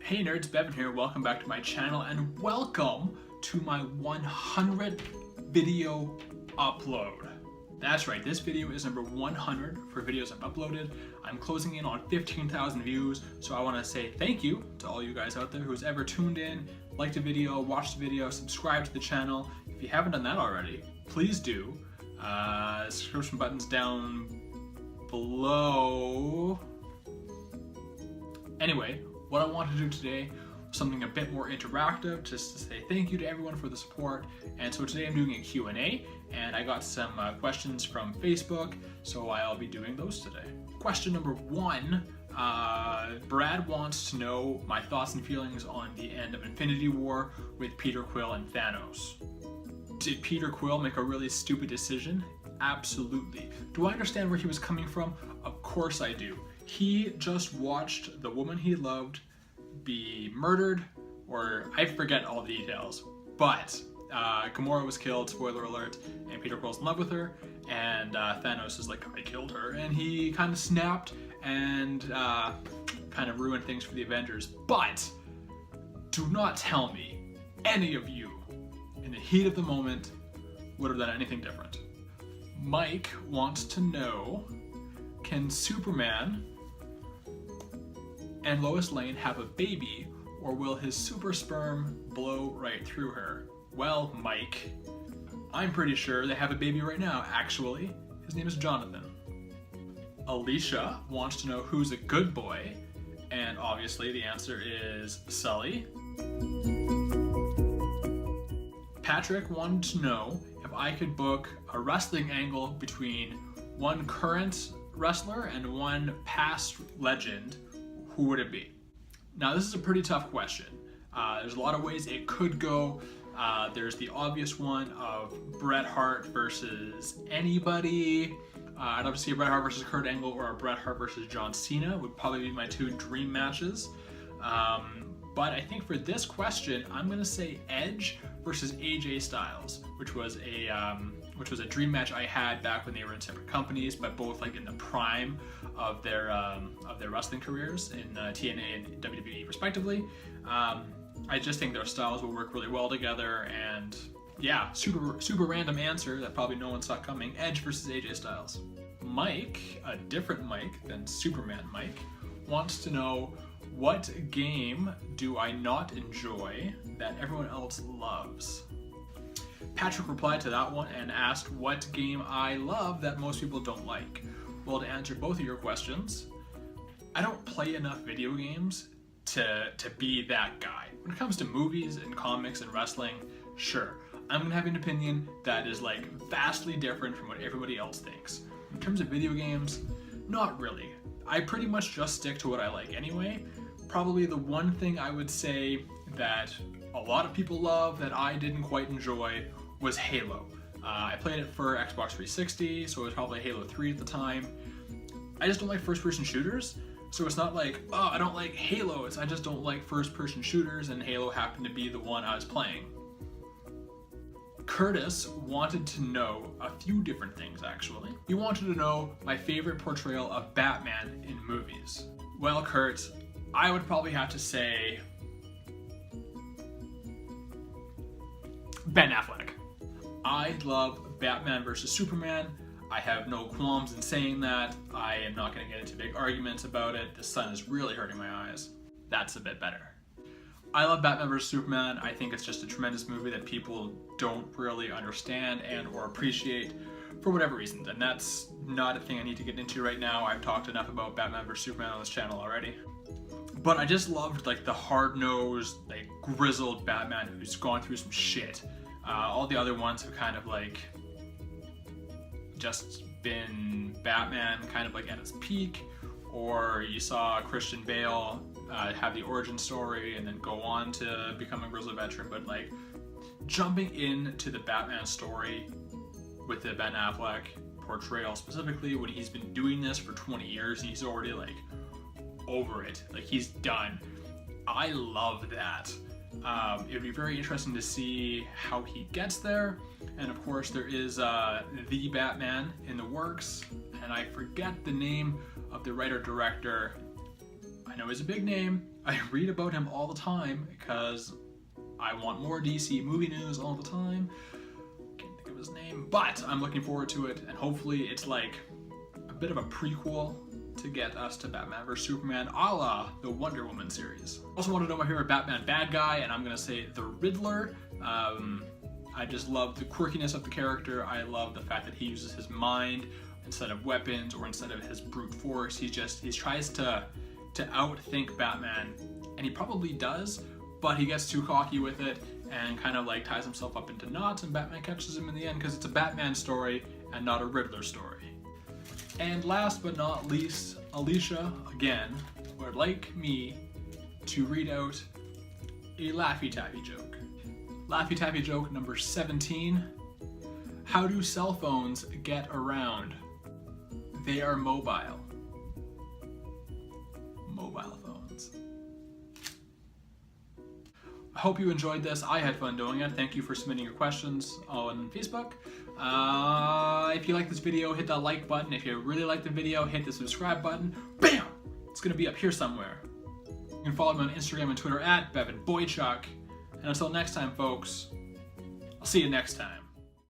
Hey nerds, Bevan here, welcome back to my channel and welcome to my 100th video upload. That's right, this video is number 100 for videos I've uploaded. I'm closing in on 15,000 views, so I want to say thank you to all you guys out there who's ever tuned in, liked a video, watched the video, subscribed to the channel. If you haven't done that already, please do. Subscription button's down below. Anyway, what I want to do today was something a bit more interactive, just to say thank you to everyone for the support. And so today I'm doing a Q&A, and I got some questions from Facebook, so I'll be doing those today. Question number one, Brad wants to know my thoughts and feelings on the end of Infinity War with Peter Quill and Thanos. Did Peter Quill make a really stupid decision? Absolutely. Do I understand where he was coming from? Of course I do. He just watched the woman he loved be murdered, or I forget all the details, but Gamora was killed, spoiler alert, and Peter Quill's in love with her, and Thanos is like, I killed her, and he kind of snapped and kind of ruined things for the Avengers. But do not tell me any of you in the heat of the moment would have done anything different. Mike wants to know, can Superman and Lois Lane have a baby, or will his super sperm blow right through her? Well, Mike, I'm pretty sure they have a baby right now, actually. His name is Jonathan. Alicia wants to know who's a good boy, and obviously the answer is Sully. Patrick wanted to know if I could book a wrestling angle between one current wrestler and one past legend. Who would it be? Now this is a pretty tough question. There's a lot of ways it could go. There's the obvious one of Bret Hart versus anybody. I'd love to see a Bret Hart versus Kurt Angle or a Bret Hart versus John Cena would probably be my two dream matches. But I think for this question, I'm gonna say Edge versus AJ Styles, which was a dream match I had back when they were in separate companies, but both like in the prime of their wrestling careers in TNA and WWE respectively. I just think their styles will work really well together, and yeah, super random answer that probably no one saw coming. Edge versus AJ Styles. Mike, a different Mike than Superman Mike, wants to know, what game do I not enjoy that everyone else loves? Patrick replied to that one and asked what game I love that most people don't like. Well, to answer both of your questions, I don't play enough video games to be that guy. When it comes to movies and comics and wrestling, sure, I'm gonna have an opinion that is like vastly different from what everybody else thinks. In terms of video games, not really. I pretty much just stick to what I like anyway. Probably the one thing I would say that a lot of people love that I didn't quite enjoy was Halo. I played it for Xbox 360, so it was probably Halo 3 at the time. I just don't like first-person shooters, so it's not like, oh, I don't like Halo, I just don't like first-person shooters, and Halo happened to be the one I was playing. Curtis wanted to know a few different things, actually. He wanted to know my favorite portrayal of Batman in movies. Well, Kurt, I would probably have to say Ben Affleck. I love Batman versus Superman. I have no qualms in saying that. I am not going to get into big arguments about it. The sun is really hurting my eyes. That's a bit better. I love Batman vs. Superman. I think it's just a tremendous movie that people don't really understand and or appreciate for whatever reasons, and that's not a thing I need to get into right now. I've talked enough about Batman vs. Superman on this channel already. But I just loved like the hard-nosed, like grizzled Batman who's gone through some shit. All the other ones have kind of like just been Batman kind of like at his peak, or you saw Christian Bale have the origin story and then go on to become a grizzled veteran. But like jumping into the Batman story with the Ben Affleck portrayal specifically, when he's been doing this for 20 years and he's already like over it, like he's done. I love that. It would be very interesting to see how he gets there, and of course there is the Batman in the works, and I forget the name of the writer-director. I know he's a big name, I read about him all the time because I want more DC movie news all the time. Can't think of his name, but I'm looking forward to it, and hopefully it's like a bit of a prequel to get us to Batman vs Superman, a la the Wonder Woman series. Also want to know my favorite Batman bad guy, and I'm gonna say the Riddler. I just love the quirkiness of the character. I love the fact that he uses his mind instead of weapons or instead of his brute force. He tries to outthink Batman, and he probably does, but he gets too cocky with it and kind of like ties himself up into knots, and Batman catches him in the end because it's a Batman story and not a Riddler story. And last but not least, Alicia, again, would like me to read out a Laffy Taffy joke. Laffy Taffy joke number 17. How do cell phones get around? They are mobile. Mobile phones. I hope you enjoyed this. I had fun doing it. Thank you for submitting your questions on Facebook. If you like this video, hit that like button. If you really like the video, hit the subscribe button. Bam! It's gonna be up here somewhere. You can follow me on Instagram and Twitter at BevanBoychuk. And until next time, folks, I'll see you next time.